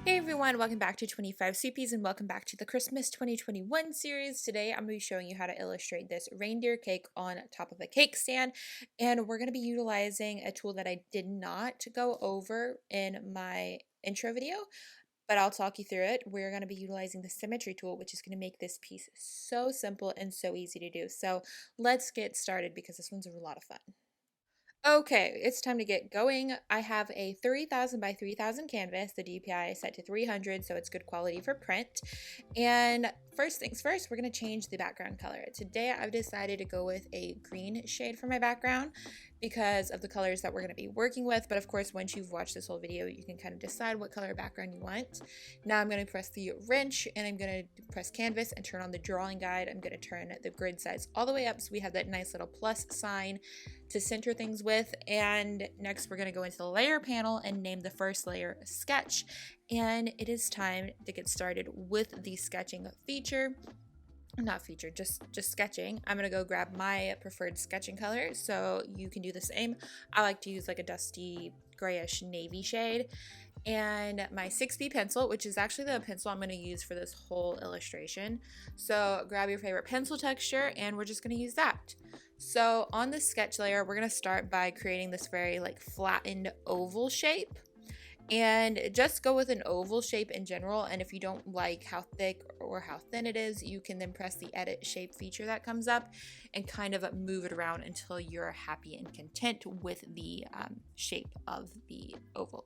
Hey everyone, welcome back to 25 Sweetpeas and welcome back to the Christmas 2021 series. Today I'm going to be showing you how to illustrate this reindeer cake on top of a cake stand, and we're going to be utilizing a tool that I did not go over in my intro video, but I'll talk you through it. We're going to be utilizing the Symmetry Tool, which is going to make this piece so simple and so easy to do. So let's get started because this one's a lot of fun. Okay, it's time to get going. I have a 3000 by 3000 canvas. The DPI is set to 300, so it's good quality for print. And first things first, we're going to change the background color. Today I've decided to go with a green shade for my background because of the colors that we're going to be working with. But of course, once you've watched this whole video, you can kind of decide what color background you want. Now I'm going to press the wrench and I'm going to press canvas and turn on the drawing guide. I'm going to turn the grid size all the way up so we have that nice little plus sign to center things with. And next we're going to go into the layer panel and name the first layer sketch. And it is time to get started with the sketching feature. Not feature, just sketching. I'm gonna go grab my preferred sketching color, so you can do the same. I like to use like a dusty grayish navy shade, and my 6B pencil, which is actually the pencil I'm going to use for this whole illustration. So grab your favorite pencil texture and we're just going to use that. So on the sketch layer, we're going to start by creating this very like flattened oval shape. And just go with an oval shape in general, and if you don't like how thick or how thin it is, you can then press the edit shape feature that comes up and kind of move it around until you're happy and content with the shape of the oval.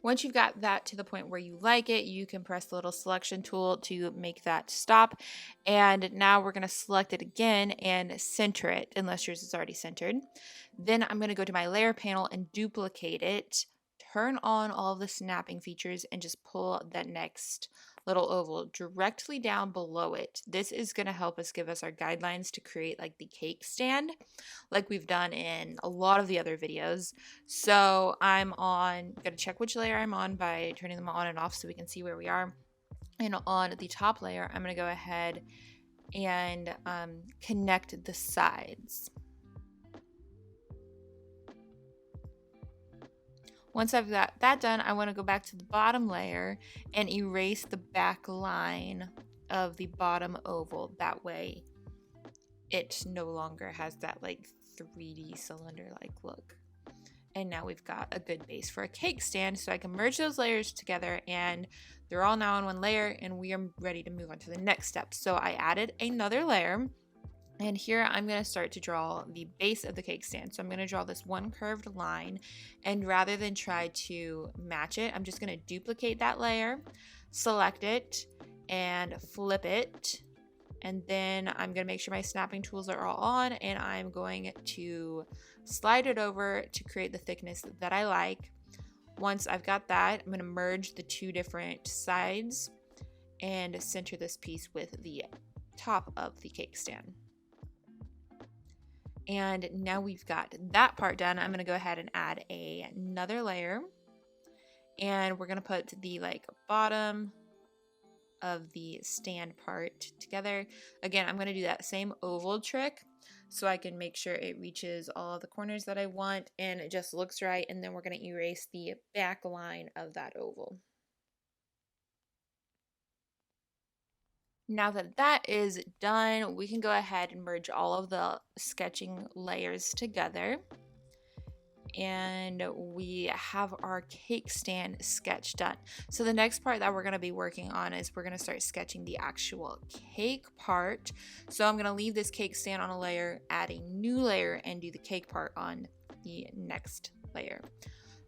Once you've got that to the point where you like it, you can press the little selection tool to make that stop. And now we're going to select it again and center it, unless yours is already centered. Then I'm going to go to my layer panel and duplicate it, turn on all of the snapping features, and just pull that next little oval directly down below it. This is going to help us give us our guidelines to create like the cake stand like we've done in a lot of the other videos. So I'm going to check which layer I'm on by turning them on and off so we can see where we are. And on the top layer, I'm going to go ahead and connect the sides. Once I've got that done, I want to go back to the bottom layer and erase the back line of the bottom oval. That way it no longer has that like 3D cylinder-like look. And now we've got a good base for a cake stand, so I can merge those layers together and they're all now on one layer and we are ready to move on to the next step. So I added another layer. And here I'm going to start to draw the base of the cake stand. So I'm going to draw this one curved line, and rather than try to match it, I'm just going to duplicate that layer, select it, and flip it. And then I'm going to make sure my snapping tools are all on, and I'm going to slide it over to create the thickness that I like. Once I've got that, I'm going to merge the two different sides and center this piece with the top of the cake stand. And now we've got that part done, I'm going to go ahead and add another layer. And we're going to put the like bottom of the stand part together. Again, I'm going to do that same oval trick so I can make sure it reaches all of the corners that I want and it just looks right. And then we're going to erase the back line of that oval. Now that that is done, we can go ahead and merge all of the sketching layers together. And we have our cake stand sketch done. So the next part that we're going to be working on is we're going to start sketching the actual cake part. So I'm going to leave this cake stand on a layer, add a new layer, and do the cake part on the next layer.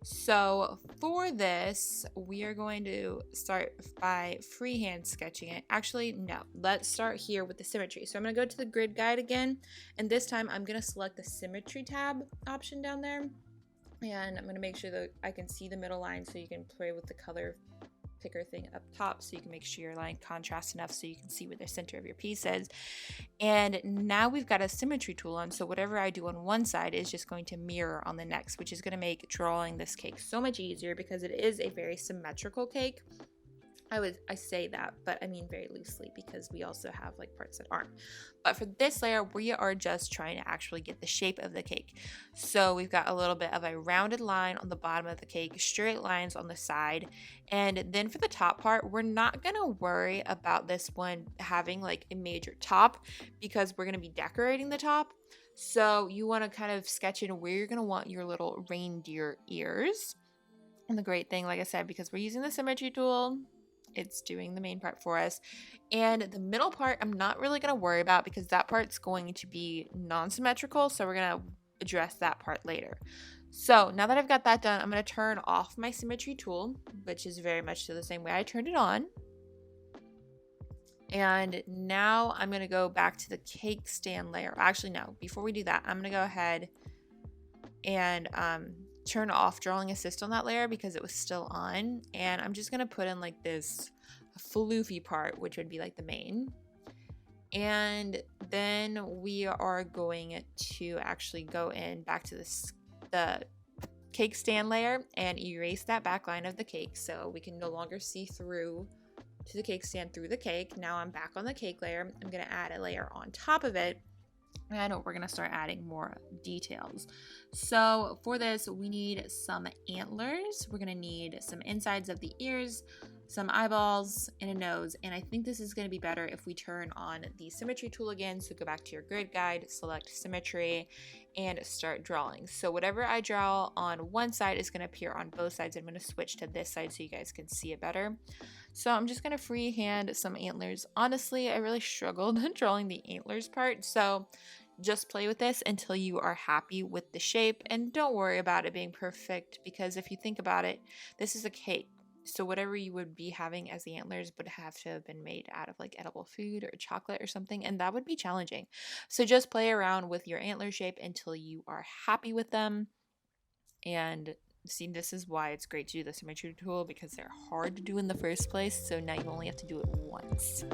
So for this, we are going to start by freehand sketching it. Actually, no, let's start here with the symmetry. So I'm going to go to the grid guide again, and this time I'm going to select the symmetry tab option down there. And I'm going to make sure that I can see the middle line so you can play with the color picker thing up top so you can make sure your line contrasts enough so you can see where the center of your piece is. And now we've got a symmetry tool on, so whatever I do on one side is just going to mirror on the next, which is going to make drawing this cake so much easier because it is a very symmetrical cake. I say that, but I mean very loosely because we also have like parts that aren't. But for this layer, we are just trying to actually get the shape of the cake. So we've got a little bit of a rounded line on the bottom of the cake, straight lines on the side. And then for the top part, we're not gonna worry about this one having like a major top because we're gonna be decorating the top. So you wanna kind of sketch in where you're gonna want your little reindeer ears. And the great thing, like I said, because we're using the symmetry tool, it's doing the main part for us. And the middle part, I'm not really going to worry about because that part's going to be non-symmetrical. So we're going to address that part later. So now that I've got that done, I'm going to turn off my symmetry tool, which is very much the same way I turned it on. And now I'm going to go back to the cake stand layer. Actually, no, before we do that, I'm going to go ahead and turn off drawing assist on that layer because it was still on, and I'm just gonna put in like this floofy part, which would be like the main, and then we are going to actually go in back to the cake stand layer and erase that back line of the cake so we can no longer see through to the cake stand through the cake. Now I'm back on the cake layer. I'm gonna add a layer on top of it, and we're going to start adding more details. So for this, we need some antlers. We're going to need some insides of the ears, some eyeballs, and a nose. And I think this is going to be better if we turn on the symmetry tool again. So go back to your grid guide, select symmetry, and start drawing. So whatever I draw on one side is going to appear on both sides. I'm going to switch to this side so you guys can see it better. So I'm just going to freehand some antlers. Honestly, I really struggled drawing the antlers part. So just play with this until you are happy with the shape, and don't worry about it being perfect because if you think about it, this is a cake. So whatever you would be having as the antlers would have to have been made out of like edible food or chocolate or something, and that would be challenging. So just play around with your antler shape until you are happy with them. And see, this is why it's great to do the symmetry tool because they're hard to do in the first place. So now you only have to do it once.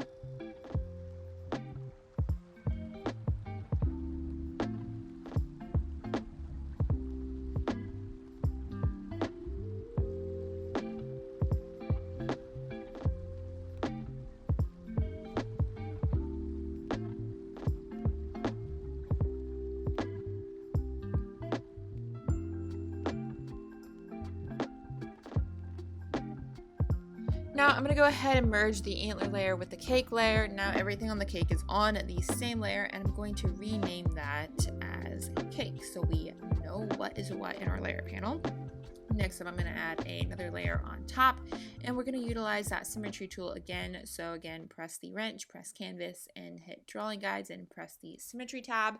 Now I'm going to go ahead and merge the antler layer with the cake layer. Now everything on the cake is on the same layer, and I'm going to rename that as cake so we know what is what in our layer panel. Next up, I'm going to add another layer on top, and we're going to utilize that symmetry tool again. So again, press the wrench, press canvas, and hit drawing guides, and press the symmetry tab.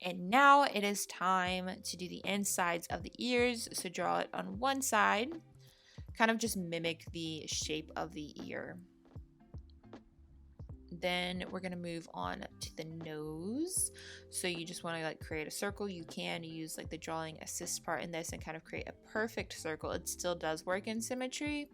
And now it is time to do the insides of the ears. So draw it on one side, kind of just mimic the shape of the ear. Then we're going to move on to the nose. So you just want to like create a circle. You can use like the drawing assist part in this and kind of create a perfect circle. It still does work in symmetry.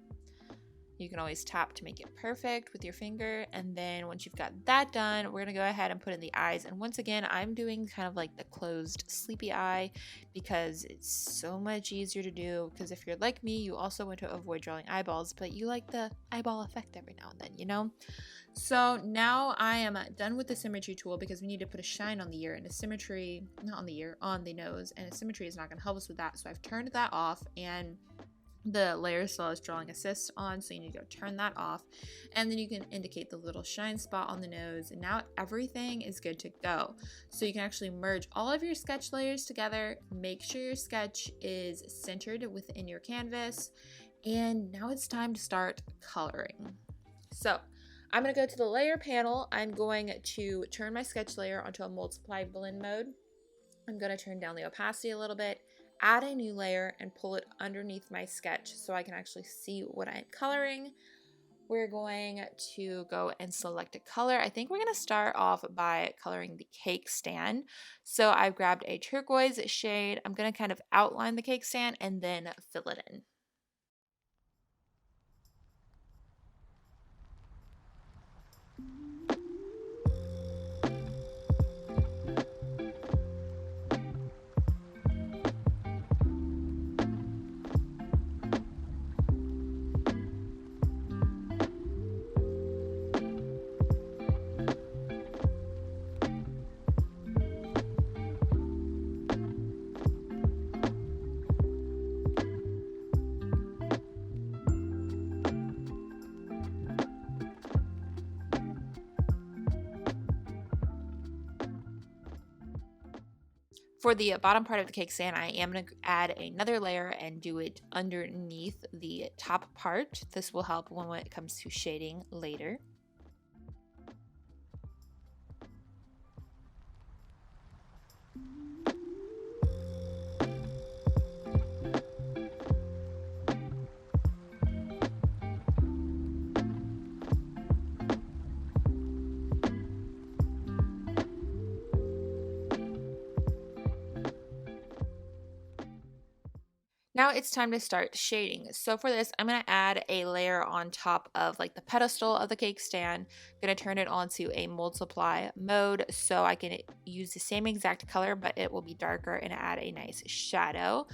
You can always tap to make it perfect with your finger. And then once you've got that done, we're going to go ahead and put in the eyes. And once again, I'm doing kind of like the closed sleepy eye because it's so much easier to do. Because if you're like me, you also want to avoid drawing eyeballs, but you like the eyeball effect every now and then, you know? So now I am done with the symmetry tool because we need to put a shine on the ear, and a symmetry, not on the ear, on the nose, and a symmetry is not going to help us with that. So I've turned that off, and the layer still has drawing assist on, so you need to go turn that off, and then you can indicate the little shine spot on the nose, and now everything is good to go. So you can actually merge all of your sketch layers together, make sure your sketch is centered within your canvas, and now it's time to start coloring. So I'm going to go to the layer panel. I'm going to turn my sketch layer onto a multiply blend mode. I'm going to turn down the opacity a little bit, add a new layer, and pull it underneath my sketch so I can actually see what I'm coloring. We're going to go and select a color. I think we're going to start off by coloring the cake stand. So I've grabbed a turquoise shade. I'm going to kind of outline the cake stand and then fill it in. For the bottom part of the cake stand, I am going to add another layer and do it underneath the top part. This will help when it comes to shading later. Now it's time to start shading. So for this, I'm going to add a layer on top of like the pedestal of the cake stand. I'm going to turn it onto a multiply mode so I can use the same exact color, but it will be darker and add a nice shadow.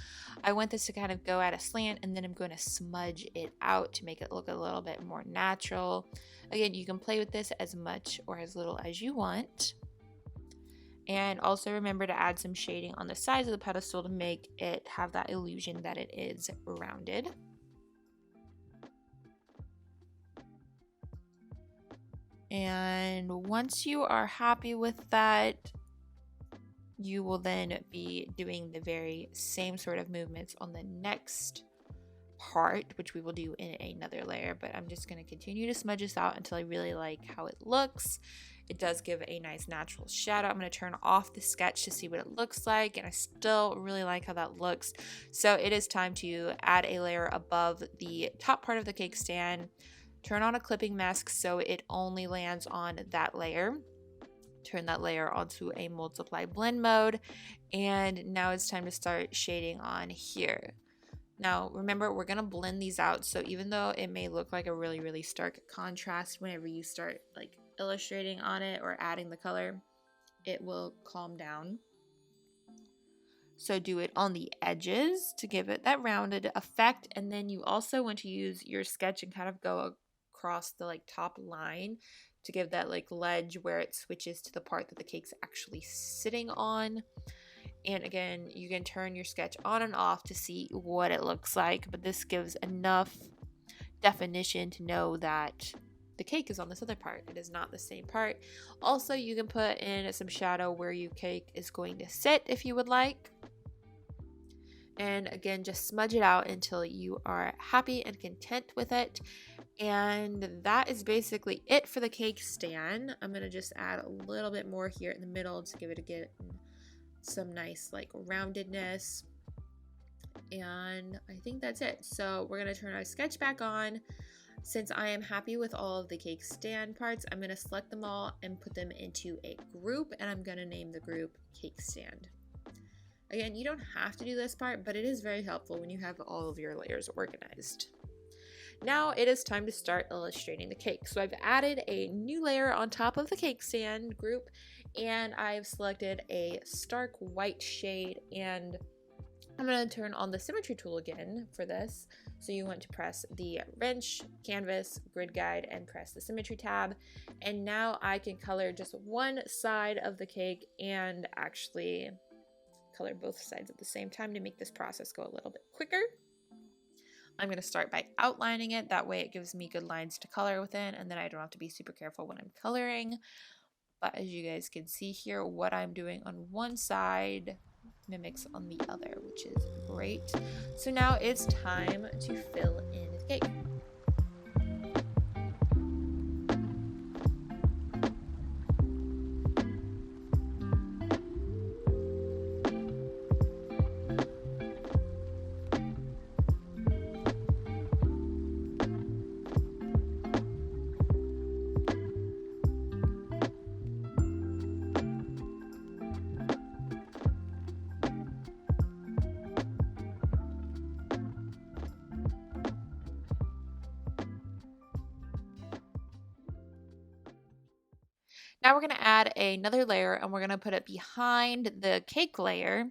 I want this to kind of go at a slant, and then I'm going to smudge it out to make it look a little bit more natural. Again, you can play with this as much or as little as you want. And also remember to add some shading on the sides of the pedestal to make it have that illusion that it is rounded. And once you are happy with that, you will then be doing the very same sort of movements on the next part, which we will do in another layer. But I'm just going to continue to smudge this out until I really like how it looks. It does give a nice natural shadow. I'm going to turn off the sketch to see what it looks like, and I still really like how that looks. So it is time to add a layer above the top part of the cake stand. Turn on a clipping mask so it only lands on that layer. Turn that layer onto a multiply blend mode, and now it's time to start shading on here. Now, remember, we're going to blend these out, so even though it may look like a really stark contrast whenever you start like illustrating on it or adding the color, it will calm down. So do it on the edges to give it that rounded effect, and then you also want to use your sketch and kind of go across the like top line to give that like ledge where it switches to the part that the cake's actually sitting on. And again, you can turn your sketch on and off to see what it looks like, but this gives enough definition to know that the cake is on this other part. It is not the same part. Also, you can put in some shadow where your cake is going to sit if you would like. And again, just smudge it out until you are happy and content with it. And that is basically it for the cake stand. I'm going to just add a little bit more here in the middle to give it some nice like roundedness, and I think that's it. So we're going to turn our sketch back on. Since I am happy with all of the cake stand parts, I'm going to select them all and put them into a group, and I'm going to name the group cake stand. Again, you don't have to do this part, but it is very helpful when you have all of your layers organized. Now it is time to start illustrating the cake. So I've added a new layer on top of the cake stand group, and I've selected a stark white shade, and I'm going to turn on the Symmetry Tool again for this. So you want to press the wrench, canvas, grid guide, and press the Symmetry tab. And now I can color just one side of the cake and actually color both sides at the same time to make this process go a little bit quicker. I'm going to start by outlining it. That way it gives me good lines to color within, and then I don't have to be super careful when I'm coloring. But as you guys can see here, what I'm doing on one side mimics on the other, which is great. So now it's time to fill in the cake. Now we're going to add another layer, and we're going to put it behind the cake layer.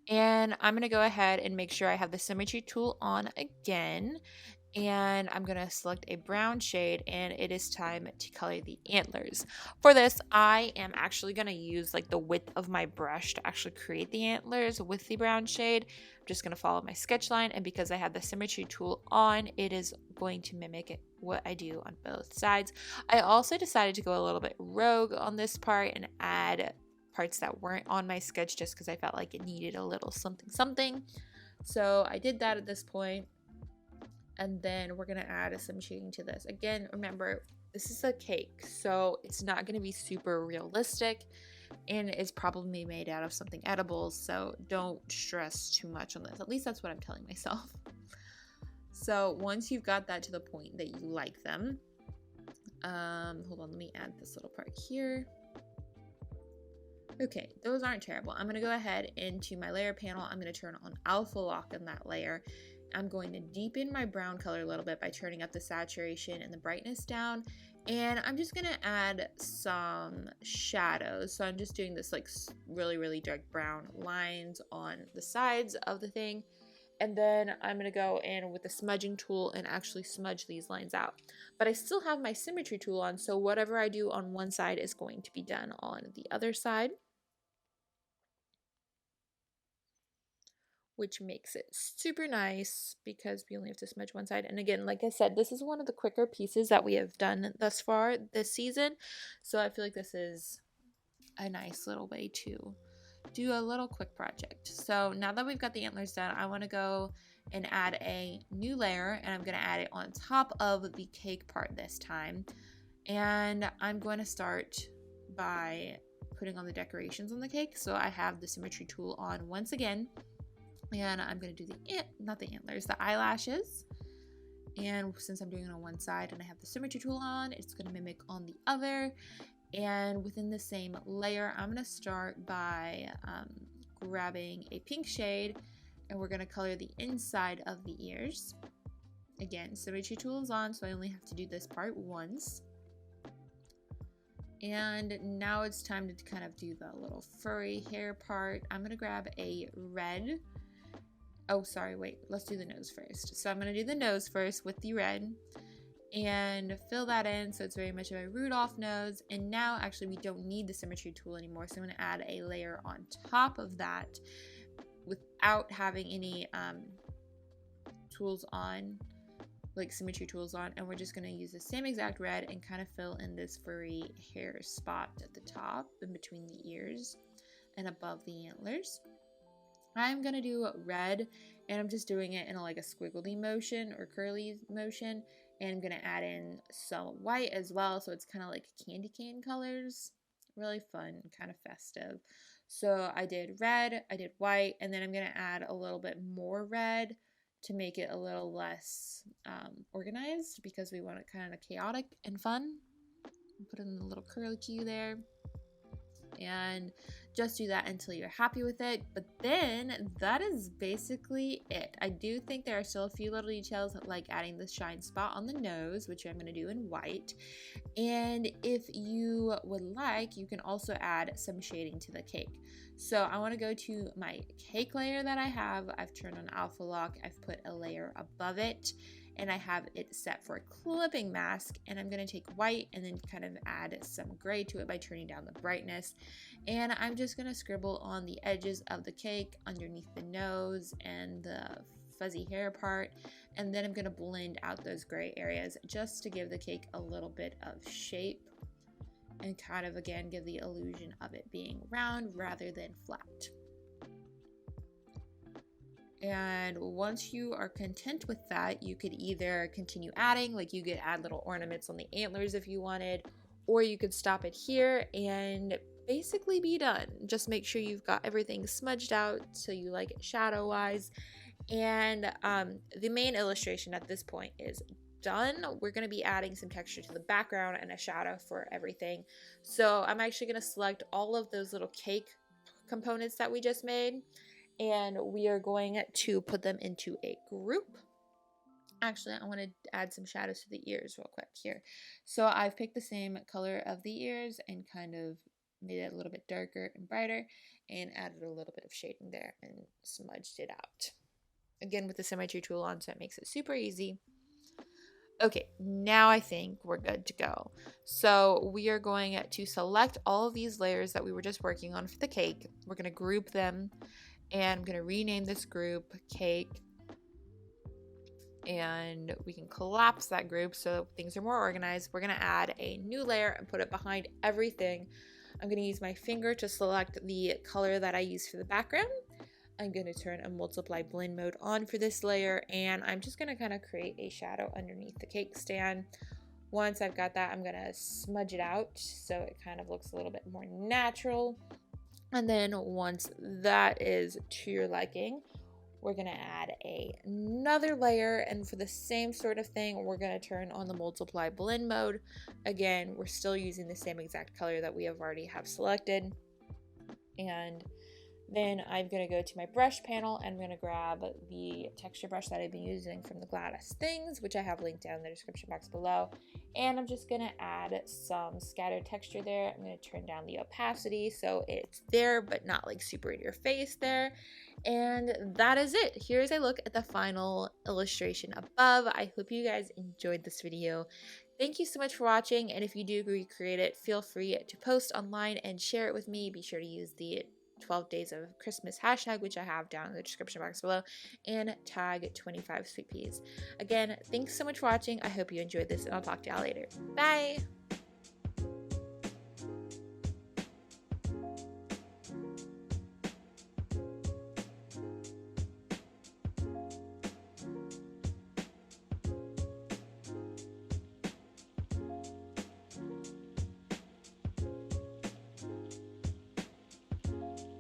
And I'm going to go ahead and make sure I have the Symmetry Tool on again. And I'm going to select a brown shade, and it is time to color the antlers. For this, I am actually going to use like the width of my brush to actually create the antlers with the brown shade. I'm just going to follow my sketch line, and because I have the Symmetry Tool on, it is going to mimic what I do on both sides. I also decided to go a little bit rogue on this part and add parts that weren't on my sketch just because I felt like it needed a little something something. So I did that at this point. And then we're going to add some shading to this. Again, remember, this is a cake, so it's not going to be super realistic, and it's probably made out of something edible, so don't stress too much on this. At least that's what I'm telling myself. So once you've got that to the point that you like them, hold on, let me add this little part here. Okay, those aren't terrible. I'm going to go ahead into my layer panel. I'm going to turn on alpha lock on that layer. I'm going to deepen my brown color a little bit by turning up the saturation and the brightness down. And I'm just going to add some shadows. So I'm just doing this like really, really dark brown lines on the sides of the thing. And then I'm going to go in with the smudging tool and actually smudge these lines out. But I still have my symmetry tool on, so whatever I do on one side is going to be done on the other side, which makes it super nice because we only have to smudge one side. And again, like I said, this is one of the quicker pieces that we have done thus far this season. So I feel like this is a nice little way to do a little quick project. So now that we've got the antlers done, I want to go and add a new layer, and I'm going to add it on top of the cake part this time. And I'm going to start by putting on the decorations on the cake. So I have the symmetry tool on once again. And I'm going to do the eyelashes. And since I'm doing it on one side and I have the symmetry tool on, it's going to mimic on the other. And within the same layer, I'm going to start by grabbing a pink shade, and we're going to color the inside of the ears. Again, symmetry tool is on, so I only have to do this part once. And now it's time to kind of do the little furry hair part. I'm going to grab a red. Oh, sorry, wait, let's do the nose first. So I'm going to do the nose first with the red and fill that in so it's very much of a Rudolph nose. And now actually we don't need the symmetry tool anymore, so I'm going to add a layer on top of that without having any tools on, like symmetry tools on, and we're just going to use the same exact red and kind of fill in this furry hair spot at the top in between the ears and above the antlers. I'm going to do red, and I'm just doing it in like a squiggly motion or curly motion, and I'm going to add in some white as well, so it's kind of like candy cane colors. Really fun, kind of festive. So I did red, I did white, and then I'm going to add a little bit more red to make it a little less organized because we want it kind of chaotic and fun. Put in the little curly Q there. And just do that until you're happy with it. But then that is basically it. I do think there are still a few little details like adding the shine spot on the nose, which I'm going to do in white. And if you would like, you can also add some shading to the cake. So I want to go to my cake layer that I have. I've turned on alpha lock. I've put a layer above it, and I have it set for a clipping mask, and I'm going to take white and then kind of add some gray to it by turning down the brightness. And I'm just going to scribble on the edges of the cake underneath the nose and the fuzzy hair part, and then I'm going to blend out those gray areas just to give the cake a little bit of shape and kind of again give the illusion of it being round rather than flat. And once you are content with that, you could either continue adding, like you could add little ornaments on the antlers if you wanted, or you could stop it here and basically be done. Just make sure you've got everything smudged out so you like it shadow wise. And the main illustration at this point is done. We're going to be adding some texture to the background and a shadow for everything. So I'm actually going to select all of those little cake components that we just made, and we are going to put them into a group. Actually, I want to add some shadows to the ears real quick here. So I've picked the same color of the ears and kind of made it a little bit darker and brighter and added a little bit of shading there and smudged it out. Again, with the symmetry tool on, so it makes it super easy. Okay, now I think we're good to go. So we are going to select all of these layers that we were just working on for the cake. We're going to group them, and I'm going to rename this group cake, and we can collapse that group so things are more organized. We're going to add a new layer and put it behind everything. I'm going to use my finger to select the color that I use for the background. I'm going to turn a multiply blend mode on for this layer, and I'm just going to kind of create a shadow underneath the cake stand. Once I've got that, I'm going to smudge it out so it kind of looks a little bit more natural. And then once that is to your liking, we're going to add another layer, and for the same sort of thing, we're going to turn on the multiply blend mode. Again, we're still using the same exact color that we have already selected. And then I'm going to go to my brush panel and I'm going to grab the texture brush that I've been using from the Gladys Things, which I have linked down in the description box below. And I'm just going to add some scattered texture there. I'm going to turn down the opacity so it's there, but not like super in your face there. And that is it. Here's a look at the final illustration above. I hope you guys enjoyed this video. Thank you so much for watching. And if you do recreate it, feel free to post online and share it with me. Be sure to use the 12 days of Christmas hashtag, which I have down in the description box below, and tag 25 Sweetpeas. Again, thanks so much for watching. I hope you enjoyed this, and I'll talk to y'all later. Bye!